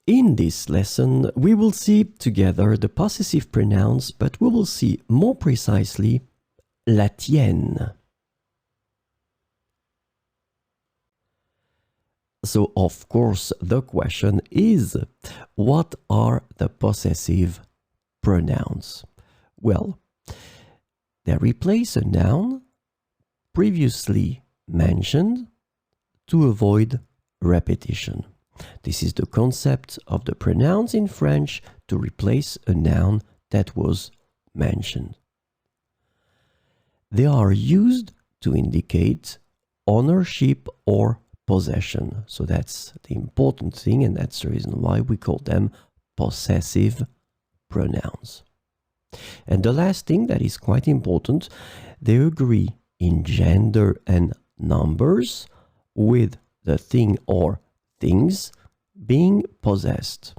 In this lesson, we will see together the possessive pronouns, but we will see more precisely la tienne. So, of course, the question is, what are the possessive pronouns? Well, they replace a noun previously mentioned to avoid repetition. This is the concept of the pronouns in French to replace a noun that was mentioned. They are used to indicate ownership or possession. So that's the important thing, and that's the reason why we call them possessive pronouns. And the last thing that is quite important, they agree in gender and numbers with the thing or things being possessed.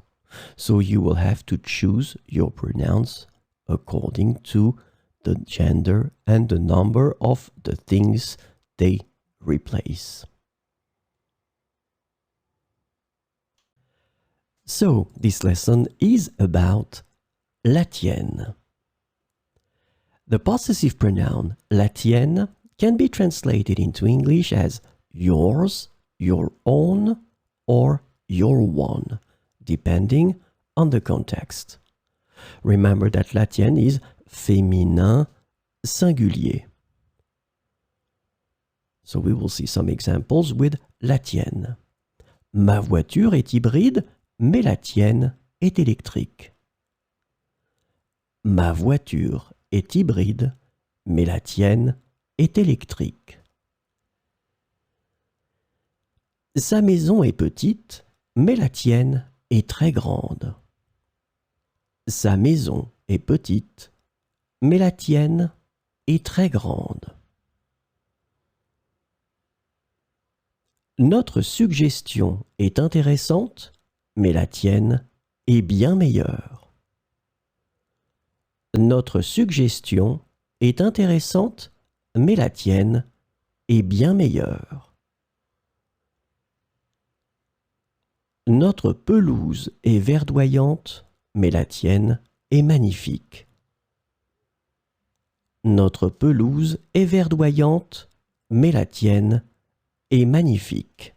So you will have to choose your pronouns according to the gender and the number of the things they replace. So this lesson is about la tienne. The possessive pronoun la tienne can be translated into English as yours, your own, or your one, depending on the context. Remember that la tienne is féminin singulier. So we will see some examples with la tienne. Ma voiture est hybride, mais la tienne est électrique. Ma voiture est hybride, mais la tienne est électrique. Sa maison est petite, mais la tienne est très grande. Sa maison est petite, mais la tienne est très grande. Notre suggestion est intéressante, mais la tienne est bien meilleure. Notre suggestion est intéressante, mais la tienne est bien meilleure. Notre pelouse est verdoyante, mais la tienne est magnifique. Notre pelouse est verdoyante, mais la tienne est magnifique.